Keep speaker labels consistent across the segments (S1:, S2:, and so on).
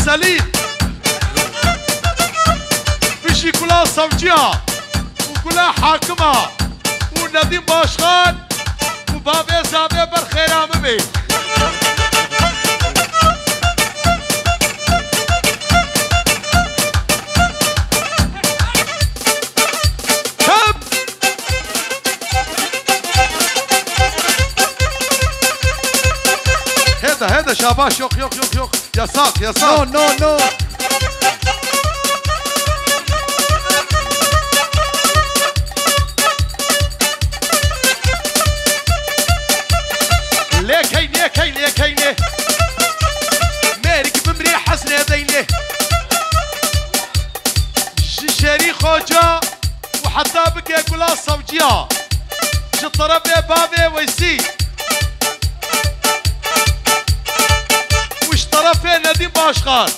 S1: سليم بشي كلها صوجية وكلها حاكمة ونديم باشخان وبابي زابي بالخير عممي هذا شاباش يوخ يوخ يوخ يوخ يساق يساق
S2: نو
S1: ليكيني مالك بمري حسن ديني شري خوجا وحتى بقى كلها صوجية شطربي بابي ويسي طرفين نديم باشخان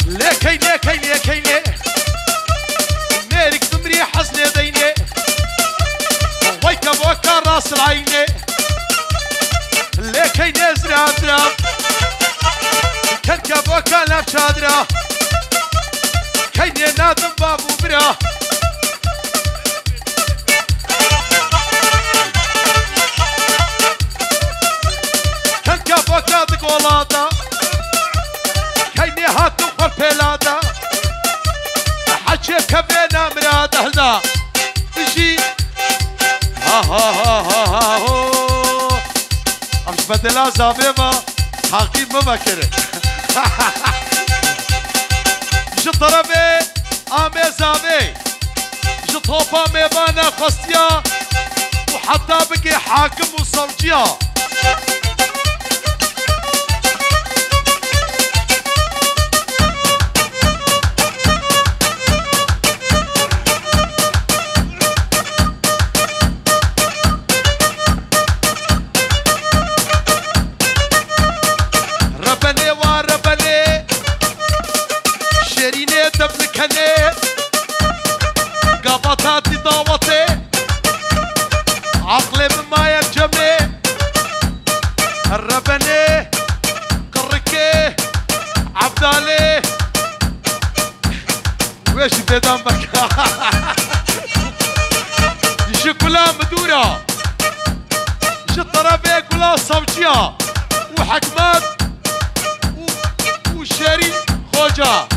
S1: ليكيني مالك تمري حسن يديني ويكا بوكا راس العيني ليكيني زراب كان كبوكا لاب شادرة كيني نادم بابو برا فكاد قولادا كيني هاتو خلبيلادا حجي كبينا مرادا هنا تجي ها امش بدلا زابيما حقيب مبكرة جطربي امي زابي جطوبا ميبانا خستيا وحتى بقي حاكم وصوجيا قبطاتي ضاوتي عقلي بما يرجمي الربني قركي عبدالي ويش بيدان بك يجي كلها مدورة يجي طرابي كلها صوتية وحكمات وشاري خوجة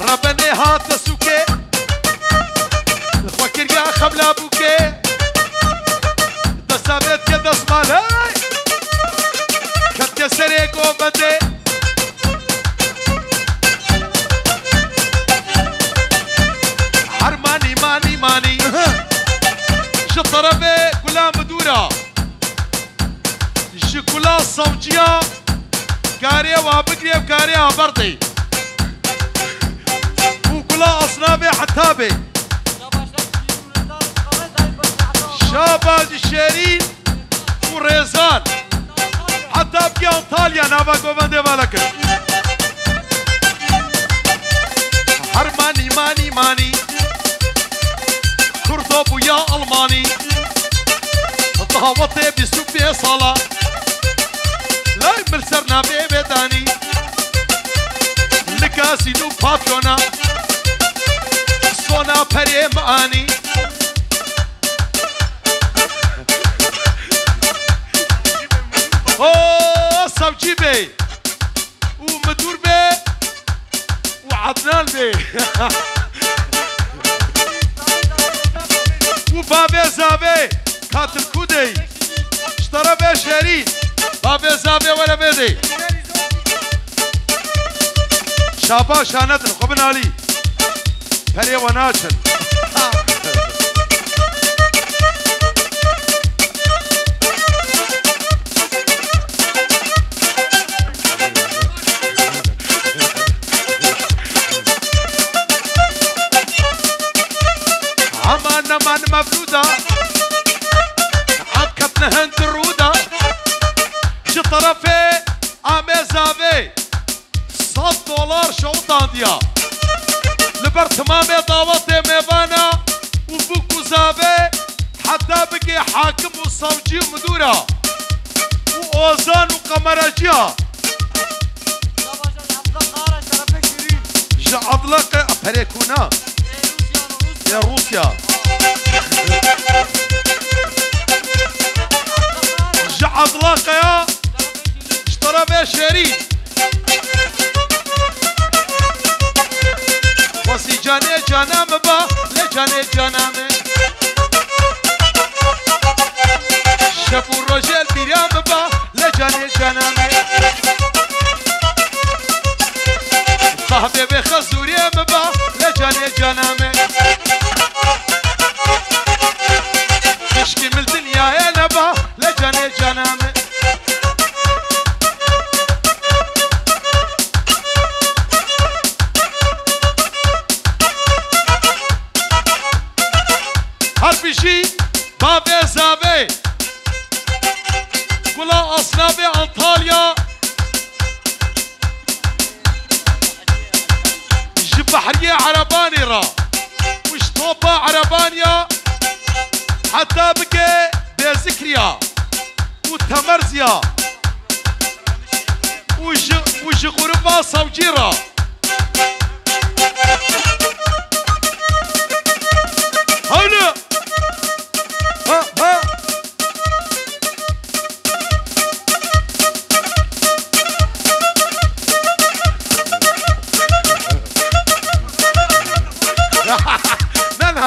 S1: ربني هات سوكي الفكر يا خبلا بوكي دسابت يا دسمال هاي كنت سريك وبدي حرماني ماني شطربي كلها مدورة شكلها صوجية كاريا وابقري وكاريا بردي وكلها أصنابي حتابي شاباج الشيرين وريزان حتى بقي أنطاليا نافاك وبندي بالك حرماني ماني كردوب يا ألماني ضهوتي بسوبي صلاة لا يملسرنا بيبداني لكاسينو باترونا سونا بريم آني اوه سوجي بي ومدور بي وعدنان بي وبابي زابي كاتل كودي اشترى بي شيرين بابي زابي ولا بيدي شابا شانتن خبن علي هلي وناشن عمان من مبلودة عم كتنا هند الرودة شي طرفي عمي زابي $100 شو طانديا لبر تمام دعوت ميوانا وبوكو زابي حتى بقي حاكم وصوجي ومدورة وأوزان وقمرجيا جعضلق أبريكونا يا روسيا جعضلق يا اشترى بيه شريك واسي جاني جانام با لجاني جانامي شبو رجل بيرام با لجاني جانامي صاحبي بخزوري با لجاني جانامي تشكي من الدنيا يا نبا لجاني جانامي هربشي بابي زابي كلا أصنابي أنطاليا جبحرية عرباني را وش طوبة عربانيا حتى بقي بذكريا وتمرزيا وش غربة صوجيرا هلا ها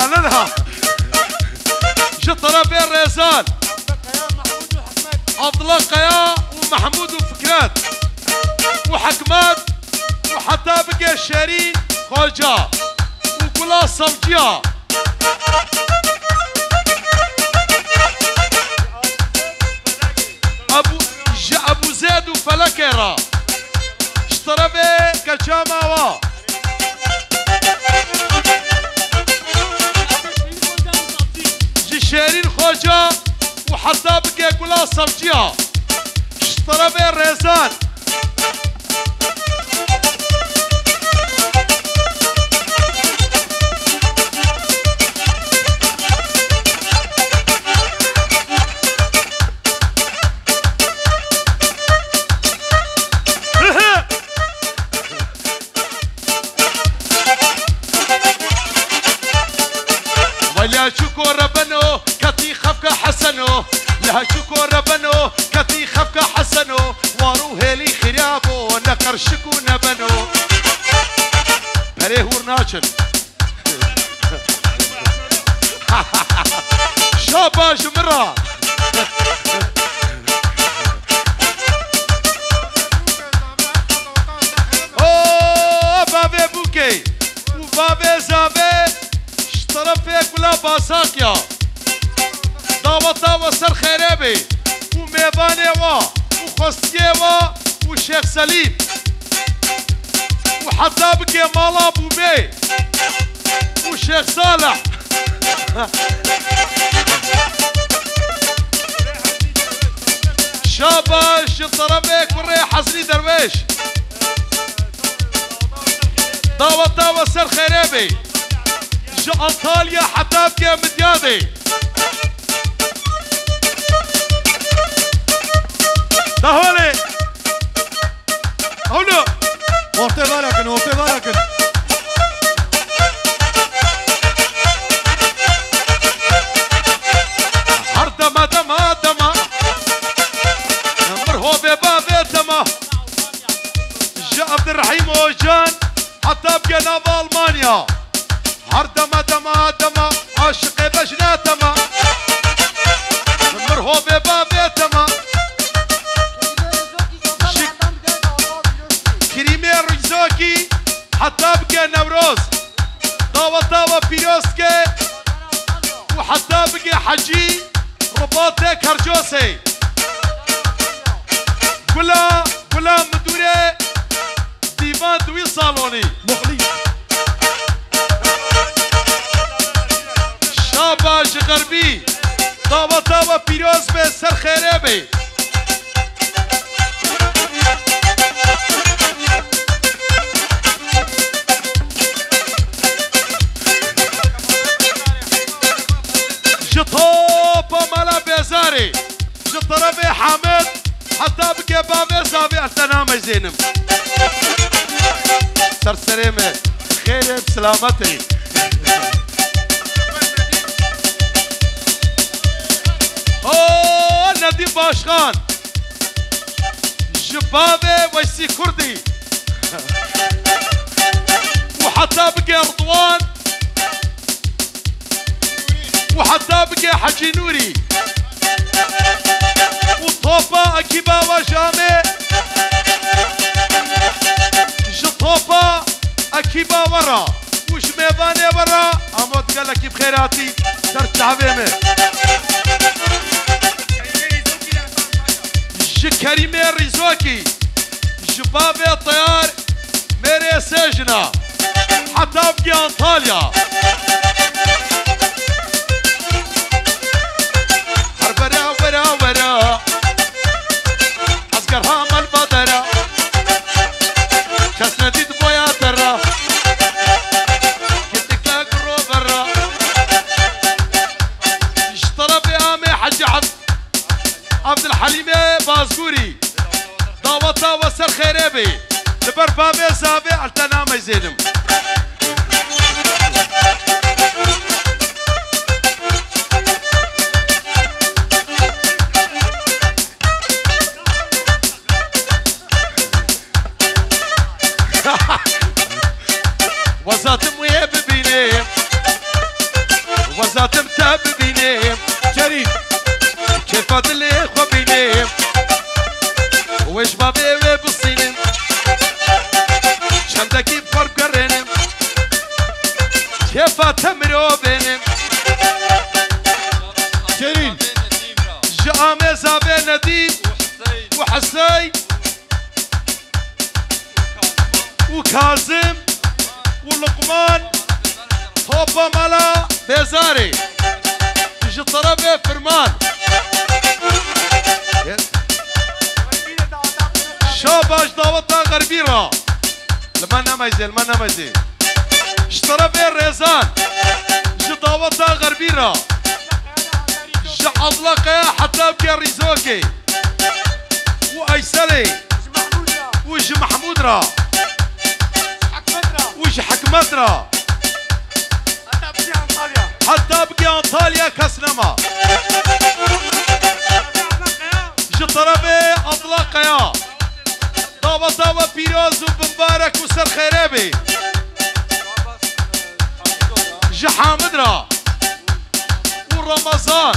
S1: ننهى شطرة بين ريزان عبد الله قيا ومحمود وفكرات وحكمات وحتى بقي شيرين خوجة وكلها صوجية ابو زيد وفلكيرا اشترى بيه كجاماوا شيرين خوجة وحتى بقي كلها صوجية اشترى بيه ريزان ولا شكو ربنو كتي خفك حسنو لا شكو ربنو كتي خفك حسنو واروه لي خرابو نقر شكو نبنو بريه ورناچن شاباش مرة اوه بابي بوكي وبابي زابي طرفك ولا باساكيا دعوتا وسر خيرابي وميباني وخصية وشيخ سليم وحتى بكي مالا بوبي وشيخ صالح شاباش طرفك وري حسني درويش دعوتا وسر خيرابي أنطاليا حتى بكي مديادي ده هولي هولو
S2: ortaya bakın
S1: هردما دما دما نمره ببابي دما جاء عبد الرحيم وجان حتى بكي نافا ألمانيا هردما دما دما عاشق بجنا دما نمره ببابي دما كريمي ريزوكي حتى بقى نوروز داوا بيروسكي وحتى بقى حجي رباطي كرجوسي كلها مدوري ديفان دوي صالوني
S2: مخلي
S1: شاباش غربي داوا بيروز به سر خيري بي اشترى حامد حتى بقى بابي زابي التنام زينم سرسريمه خير بسلامتي اوه نديم باشخان جبابي ويسي كردي وحتى بقى رضوان وحتى بقى حجي نوري وطوبة أكيبا وجامي جطوبة أكيبا ورا وش ميباني ورا أمود قال لك بخيراتي درت عظيمة كريمي الرزوكي جبابي الطيار ميري سجنة حتى بقي أنطاليا هربرا ورا ورا عسكرها مال بدرا كاس نديد بويا ترى قلتك لك رو برا اشترى بيامي حج عبد الحليم بازقوري دعوتا وسر خيريبي لبر بابي زابي التنام يزيدم وزاتم ويا ببينيم وزاتم تاب ببينيم
S2: شريف
S1: كيف اللي خو بينيم ويش بابي وبصينم شمدكي بفرق قرنم كيف تمرو بينم
S2: شريف
S1: جامي زابي نديم وحسين وكاظم ولقمان طوبة ملا بيزاري يجي طربي فرمان شاباش داوطنا غربيرة لما نمزي اشترى بيه الريزان يجي داوطنا غربيرة يجي عضلقة حتى بكي الريزوكي وايسلي ويجي محمود را ويجي حكمترا حتى بقي انطاليا كسنما جطربي اطلقيا طابا بيروز وبمبارك وسر خيريبي جي حامدرا ورمضان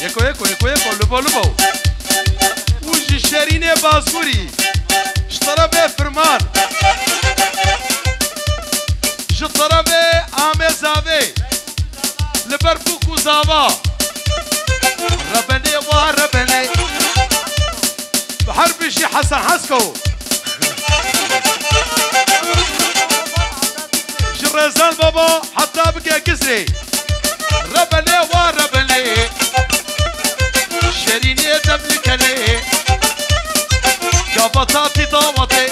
S1: يكو لبو وجي شيريني بازقوري جطربي فرمان جطربي عامي زاوي لبربوك وزاوا ربني وربني بحرب شي حسن حسكو جريزان بابا حتى بقى كسري ربني وربني شريني دبلكني قبطاتي ضاوتي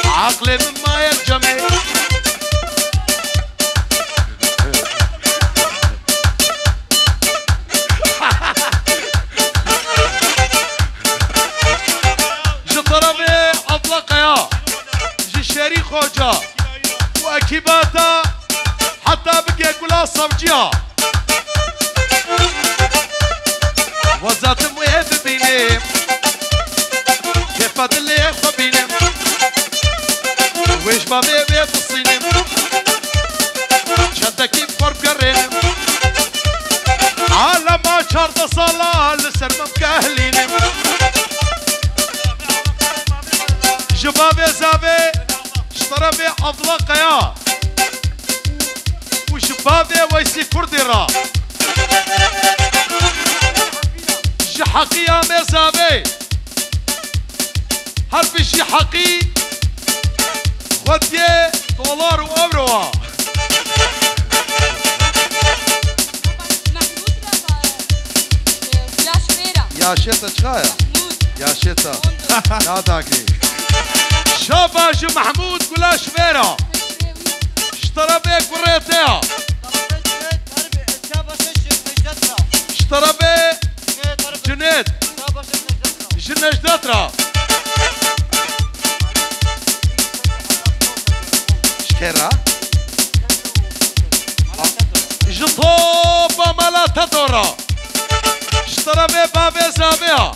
S1: عقلي مما يلجمي جطربي اطلقيا جي شريك خوجا واكيباتا حتى بقي قلا صبجيا وزات مويه ببيني كيف اللي خبيني ويش بابي بيت الصينم شدكي بقرب قرينم على ما شرط صلاة لسر مكهلينم جبابي زابي اشتربي اطلقيا وشبابي ويسي كردي را جحقيا مزابي هربي شي حقي خديه دولار وأورو يا شتا شخايا يا شتا لا تاكلي شاباش محمود قلا شفيرة اشترى بيك وريتها اشترى بيك نجدت را شكرا جطوبة ملا تدورا اشتربي بابي زابيها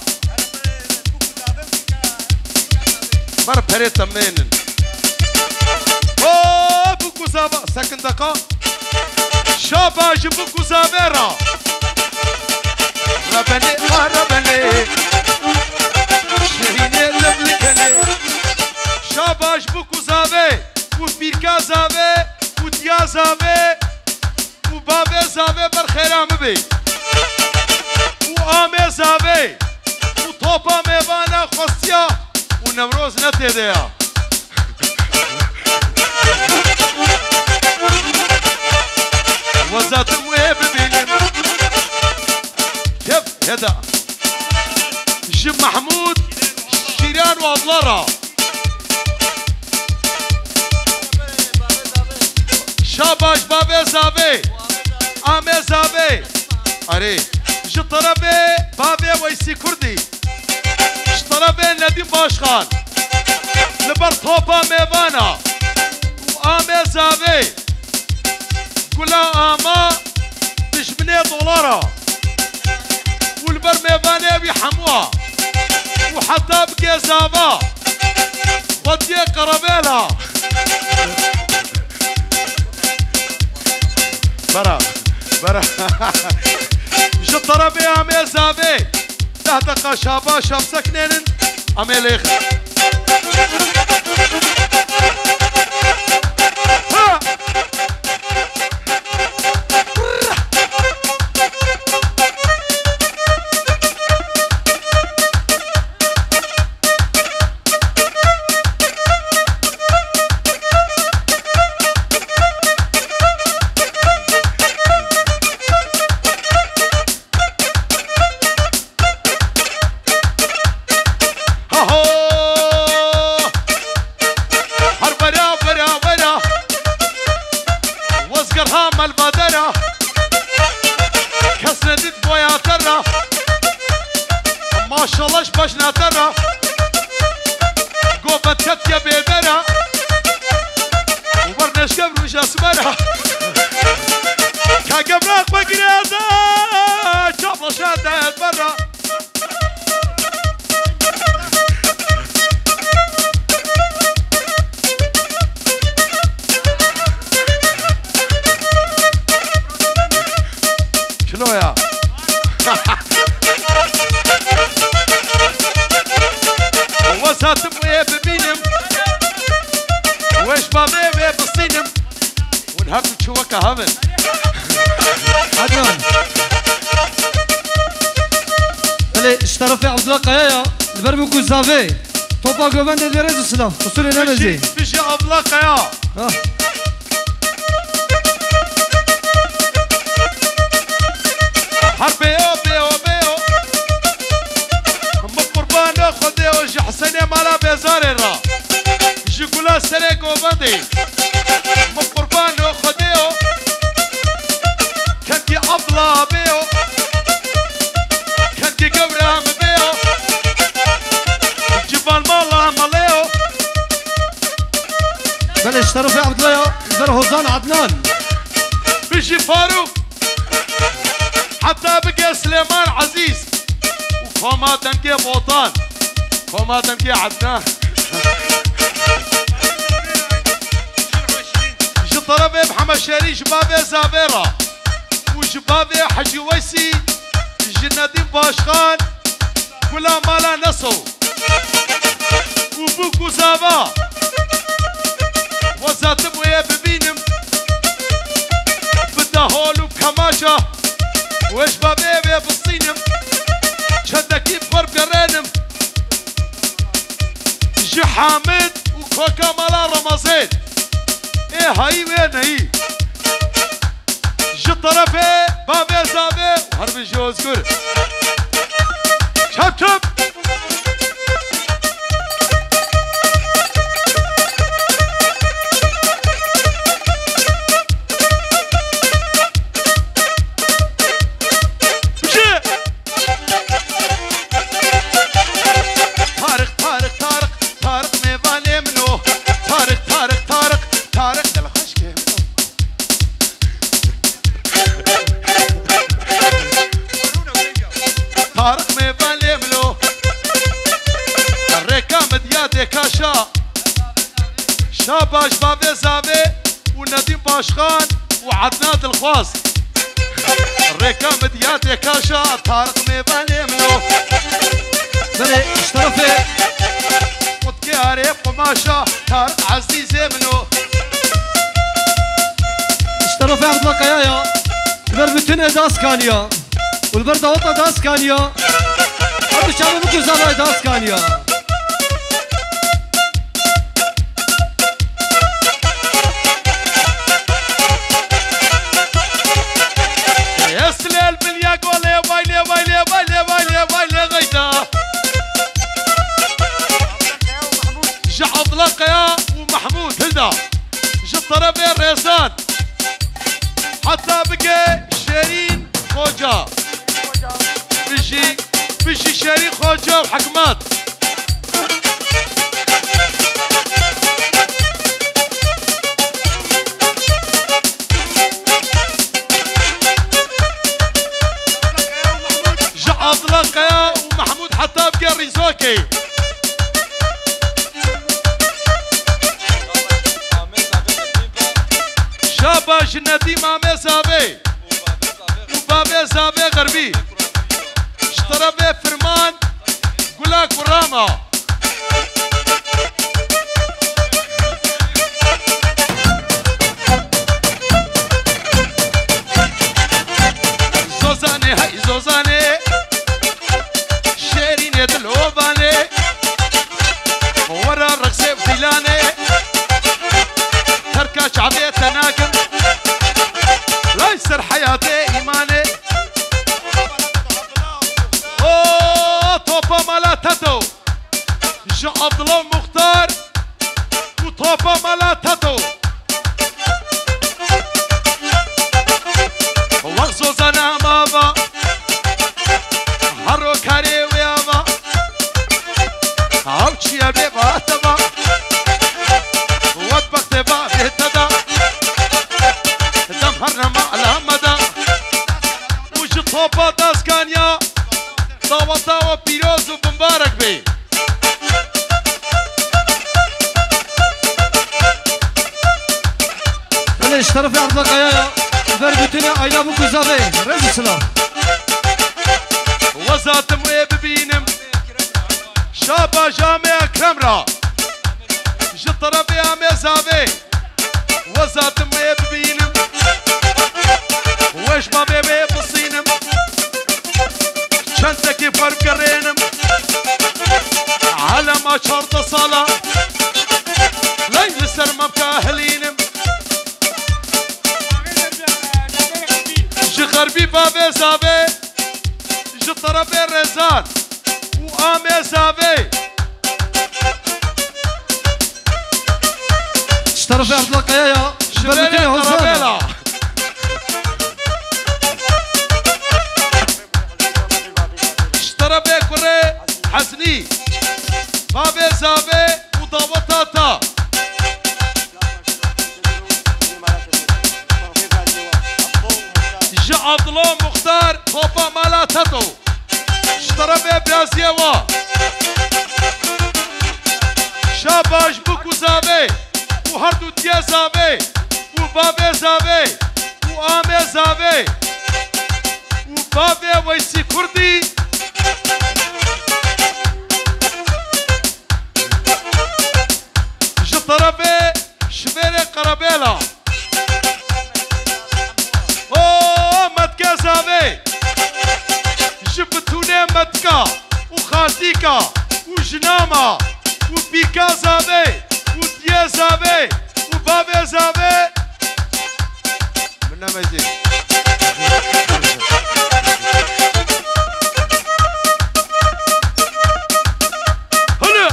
S1: مر بريت منين اوه بوكو زابا سكن دقا شاباج بوكو زابيرا ربني ربني شهيني لملكني شاباج بوكو زابي وبيركا زابي وديا زابي وبابي زابي برخيرام بي وآمي زابي وطوبا ميبانا خصيا ونمروز نتيديا وزات موهب بيني كيف هدا جيب محمود شيران وابلارا شاباش بابي زابي آمي زابي أري جطربي بابي ويسي كردي جطربي نديم باشخان لبر طوبا ميبانا وآمي زابي كلها آما $8 والبر ميباني بيحموها وحتى بقي زابا ودي قربيلها برا برا جطربي عمي زابي تهدق شابا شاب سكنين عمي ليخ ما شاء الله شبشنا ترى قوبت كتيا بيدرا وبرنش قبل وش اسمرها كقبراق بقريضة شافل شادة برا شنو يا وساتم ويا ببينم ويش بابي ويا بصينم ونهب تشوكا هبن
S2: عدنان اللي اشترى في عبد الله قيايا البربي كو زافي توبا جوفان دي ريز السلام وصولي نمزي
S1: بيجي عبد الله قيا حربي او بيو بيو مقربان خدي وجه حسني مالا بيزاري را جيكولا سريكو بدي مقربان خديو كنتي أبلا بيو كنتي قبرام بيو جبال مالا ماليو
S2: بل اشترى في عبد الله البرهوزان عدنان
S1: بيجي فاروق حتى بقي سليمان عزيز وفما تنكي بوطان فما تنكي عدنان جطربي محمد شري جبابي زابيرا وجبابي حجي ويسي جنادين باشخان كلها مالا نصو وبوكو زابا وزاتم ويا ببينم بدهول وبكماشة ويش بابي ويا بالصينم شدكي بفرب قرانم جي حامد وكوكا مالا رمزين ايه هاي وين هي جي طرفي بابي زابي وهربي جوز كور شب شب طارق ميبان ليملو الريكا مديادي كاشا شاباش بابي زابي ونديم باشخان وعدنان الخواص الريكا مديادي كاشا طارق ميبان ليملو
S2: بلي اشترفي
S1: وتكاري قماشا طارق عزيز منو
S2: اشترفي عبد الله قيايا البربتين داس كانيا والبرد وطا داس كانيا هذا الشعب بكو زابا داس كانيا
S1: يسلل بالياق ولا بايلي بايلي بايلي بايلي بايلي غيدا جا عبد الله قيا ومحمود هلدا جا الطرفين ريزان حتى بقى شيرين خوجا بيجي شيرين خوجا وحكمات جا عبد الله قيا ومحمود حتى بقى الريزوكي شاباش نديم عمي زابي وبابي زابي غربي اشترى بيه فرمان قلاك وراما زوزاني هاي زوزاني شيرين يد الهوباني ورا الرقصي وفيلاني تركة شعبية تناقم لا يصير حياتي إيماني أوه توبا مالاتاتو جا عبد الله مختار وتوبا مالاتاتو وغزو زنا مابا هرو كاري ويابا عوشي يا بيبا تبا وطبخت بقى بهتدا دمهرنا مع الهمدا وجي طوبا داس كانيا داوا داوا بيروز وبمبارك بي
S2: بلي اشترفي عبد الله قيايا البربتين ايلا بكو زابي رجل سلام
S1: وزاتم ويببينم شابا جامع كاميرا جطربي عمي زابي وزاتم ويببينم ويش بابي بيبصينم شنتكي فرق قرينم على ما شرط صلاة لين سرمم كاهلينم جي غربي بابي زابي جطربي رزان وعمي زابي
S2: اشترفي عبد الله قيايا البربتين هزانا
S1: اشترى بكري حسني بابي زابي وضابطاتا جا عبد الله مختار طوبا مالاتاتو اشترى ببرازيوا شاباش بكو زابي وهردو تيا زابي وبابي زابي وآمي زابي وبابي ويسي كردي جطربي شبيري قرابيلا اوه متكا زابي جبتوني متكا وخالتيكا وجناما وبيكا زابي وديا زابي وبابي زابي منا ما يزيد هلا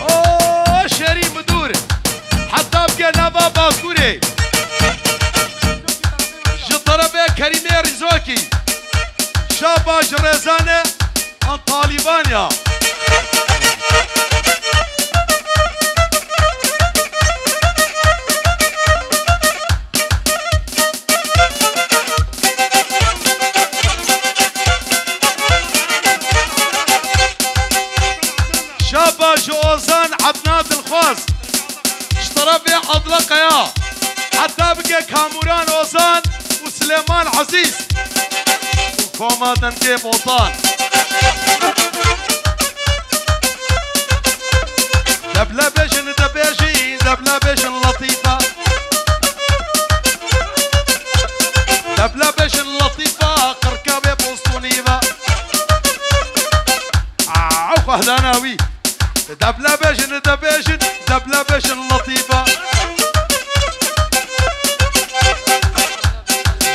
S1: اوه شريم مدور حتى بقى نبا باكوري جطربي كريمي رزوكي شاباش رزانه طالبان طالبانيا شابا جوزان عدنان الخواز اشترى بيه اطلق يا حتى بقى كاموران اوزان وسليمان عزيز وكومادن دي بوطان دبلا بيجن دبيجي دبلا بيجن لطيفة دبلا بيجن لطيفة قركبة بوسطونيفة عوق هداناوي دبلا بيجن دبيجن دبلا بيجن لطيفة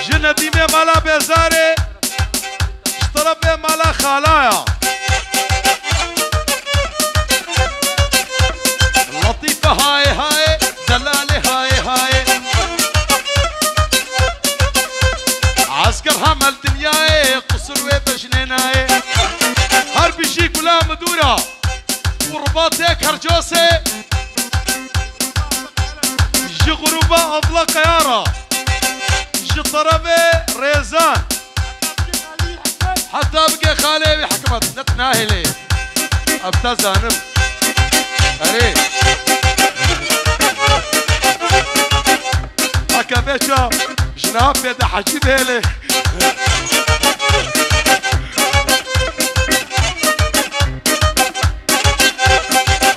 S1: جندي مالا بزاري اشترى بيه مالا خالايا لطيفة هاي هاي دلالي هاي هاي عسكر همل دنياي قصر وبجنيناي هربي شي كلها مدورة ورباطيك هرجوسي جي غروبة أطلق يارا جي طربي ريزان حتى بقى خالي حكمت نتناهلي ابتزانم اري هكا بيشا جناب بيدا حجيب هيلي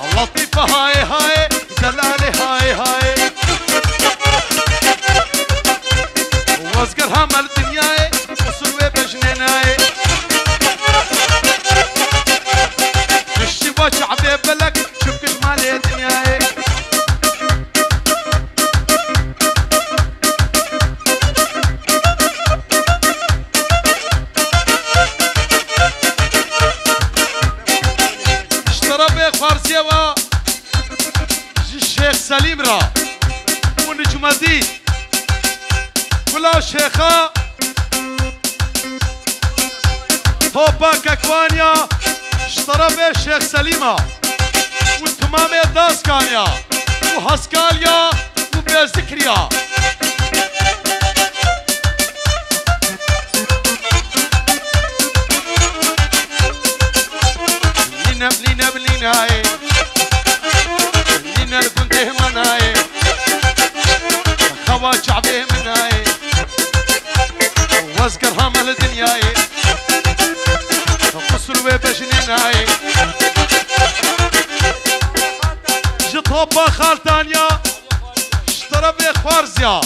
S1: اللطيفة هاي هاي دلالي هاي هاي وازقر همل دنياي وصلوي بجنيناي الشبا شعبي بلك شوف كش مالي دنياي اشترى بيك فارسيوا الشيخ سليم را ونجم دي كلها شيخة توبا كاكوانيا اشترى بيه الشيخ سليمة والتمامية داسكانيا وهسكاليا وبيزكريا لينا بلينا بليناي لينا الكنته مناي خوا شعبي مناي وازقر همل دنياي قصر وبجنيناي جطوبة خالتانيا اشترى بخوارزيا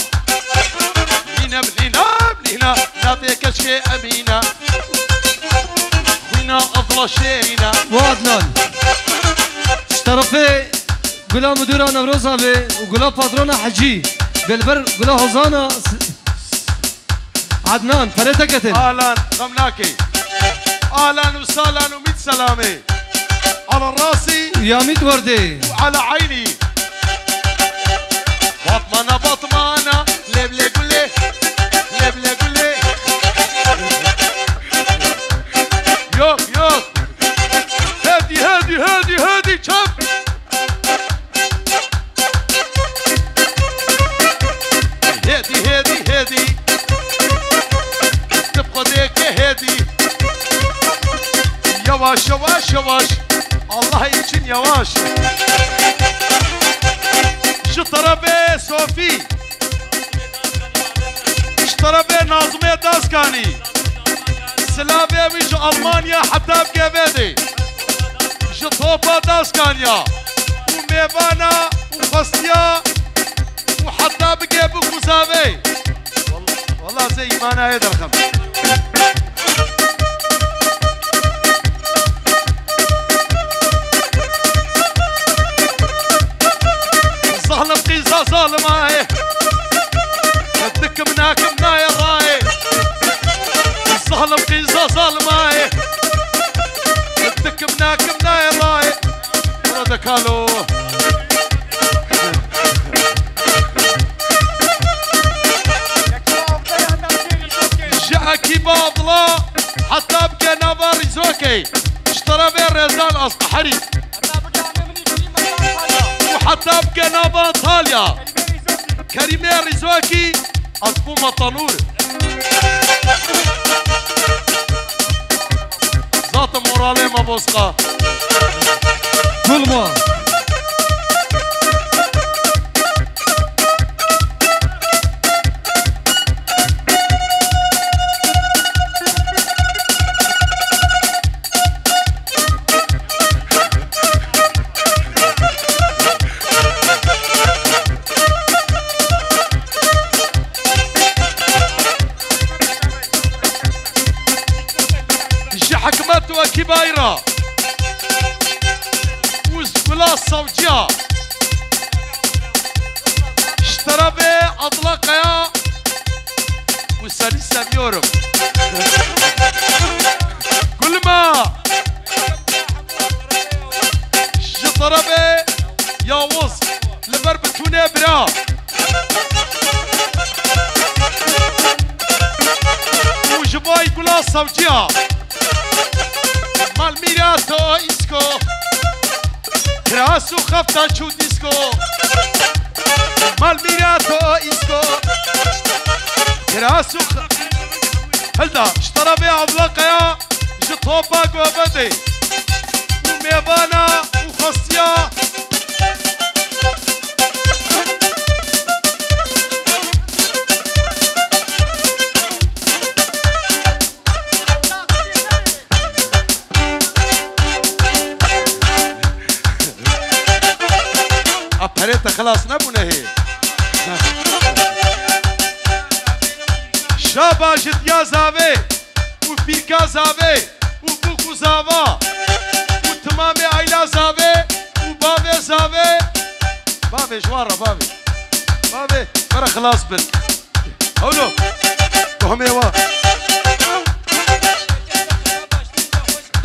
S1: بلينا بلينا بلينا نعطيك شيء امينة خوينا افضل شينا
S2: وعدنان اشترى قلا مديرة نوروزا وقلا باترونا حجي بالبر قلا هوزانا عدنان فريتكتن
S1: اهلا غمناكي اهلا وسهلا وميت سلامي على راسي
S2: يا ميت وردي
S1: وعلى عيني بطمانة بطمانة لبلي قولي لبلي قولي يوك يوك هادي هادي هادي هادي شوف هادي هادي هادي تبقى ديك هادي يواش يواش يواش الله يجن يواش اشترى بيه صوفي اشترى بيه ناظمية داسكاني سلافيا مش ألمانيا حتى بقبيدي جطوبة داسكانيا وميبانا وفستيا وحتى بقبو خزابي والله زي ما انا هيدا الخمس ظهنا بقيزة ظالماي بدك مناك مناي الراي ظهنا بقيزة ظالماي بدك مناك مناي الراي ردك هالو جاكي باطلة حتى بقى نافار زوكي اشترى بين رزان أصحري وحتى بجناب أنطاليا كريمة رزواكي أصبو مطنور ذات مورالي مبوسقة
S2: كل ما
S1: حكمته كبايرة ولا صوتيا اشترى به أطلقيا وسالسة بيورم كل ما اشترى به يا وص لبربتوني برا وجباي كلا صوتيا مال میراتو ایسکو کراسو خفتا چو دیسکو مال میراتو ایسکو کراسو هلدا اشترى بيع عبلقيا جطوبا قوبدي وميبانا وخصيا أبهرت خلاص نبونه هي شابا جديا زاوي وبيركا زاوي وبوكو زاوا وتمامي عيلا زاوي وبابي زاوي بابي جوارة بابي مرة خلاص بن هولو وهم يوا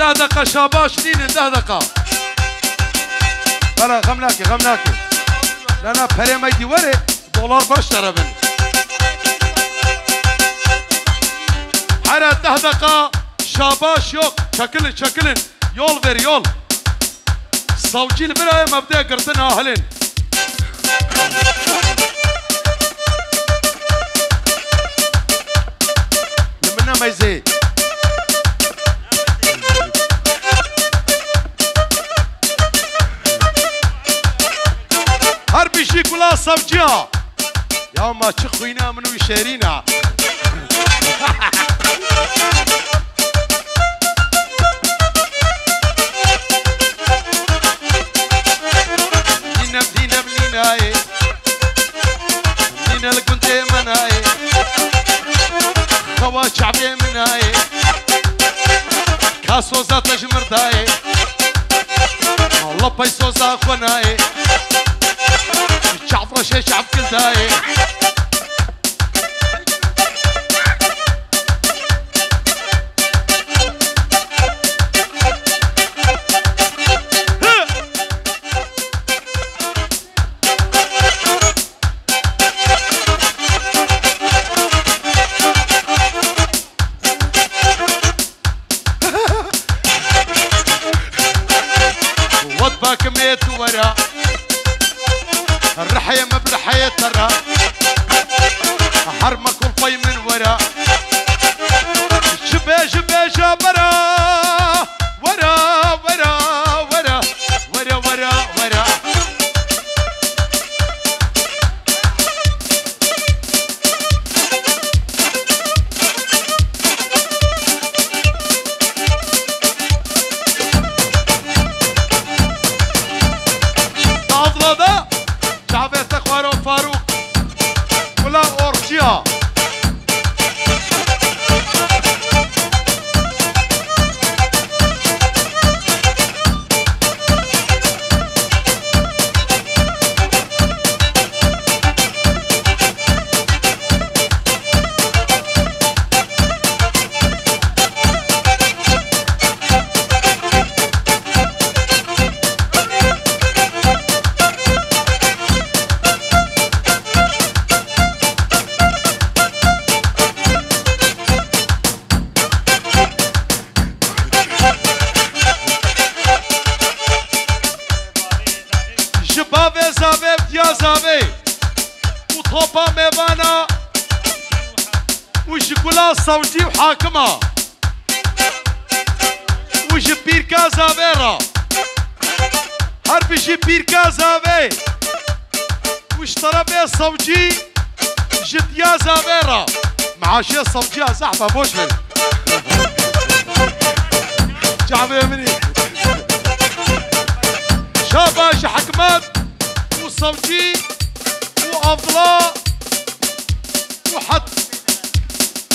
S1: 10 دقيقة شابا شنين 10 دقيقة بلا غمناكي لأنا بري ما يدي وري دولار باش تربن حرا 10 دقيقة شاباش يوك شكلن يول فير يول صوتي البراية مبدأ قرطنا أهلين لمنا ما يزيد هربي شي كلها صوتيا يا ما تشخوينا منو يشارينا منينا الكنتي مناي خوا شعبي مناي كاسوزا تجمرداي الله بيسوزا خناي شعب رشي شعب كل داي وضبا كميت ورا الرحية ما برحية ترى حرمك والفي من ورا شبه جابرا ورا جا صوجي وحاكمة وجبير كازافيرا هرب جبير كازافي واشترى بيه صوجي جديا زافيرا معاشي صوجي زحفة بوشمل جعبه مني شاباش حكمات وصوجي وأفضلاء وحد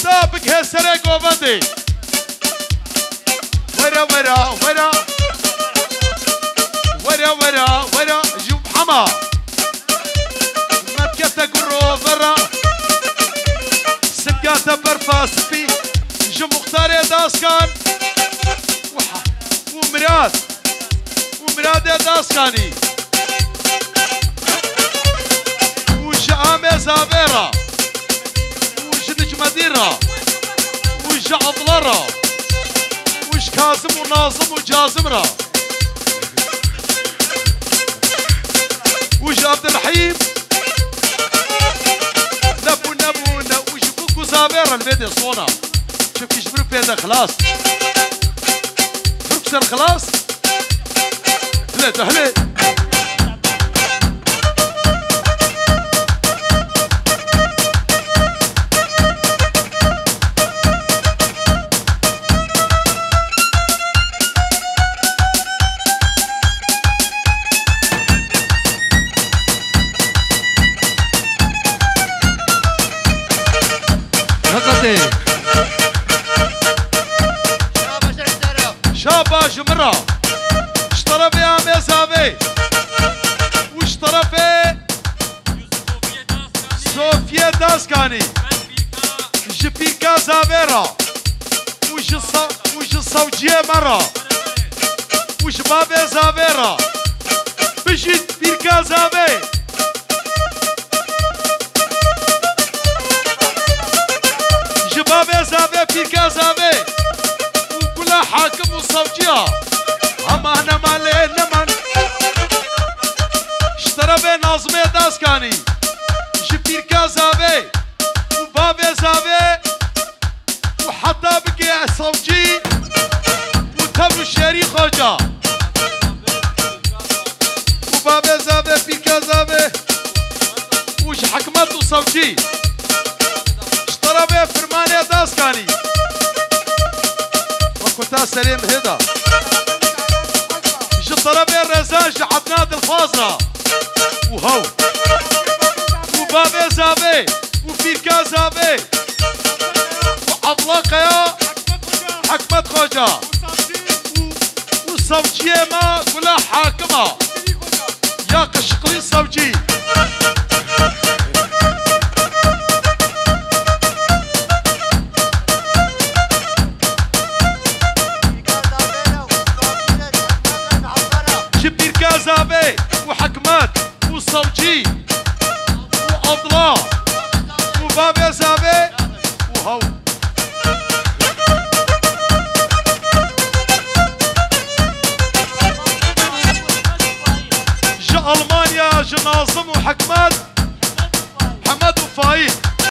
S1: دابك هسرق وبدي ورا ورا ورا ورا ورا ورا جيب حما ما تكتا قرو ذرا سكاتا برفاس في جو مختار داسكان ومراد داسكاني وش عامي زابيرا وش نجمديرا وش عضلرا وش كازم وناظم وجازمرا وش عبد الرحيم نبو وش بوكو زابيرا الفيديو صونا شوف يشبرو بيدا خلاص فركسر خلاص هلي هلي شاباش مرة اشترى بها ميزابي واشترى في صوفيا داسكاني جبيكا زافيرا وش الصوجية مرة وش بابي زافيرا بجيت بيركا زافي جبابي زافي بيركا زافي وكلها حاكم وصوجية اما انا مالي نمن اشترى بي ناظمي داسكاني جبيركا زافي وبابي زافي وحتى بقي صوجي وتبو الشيري خوجا وبابي زافي بيركا زافي وش حكمت وصوجي اشترى بي فرماني داسكاني وكنت سليم هدا اشترى بي الرزاج عبناد الفازرة وهو وبابي زافي وبيركا زافي وعضلاق يا حكمت خوجا وصوجية ما كلها حاكمة يا قشقلي صوجي جبير كازافي وحكمات وصوجي وأضلاع وبابي زافي وهو جا ألمانيا جا ناظم وحكمات حمد وفايد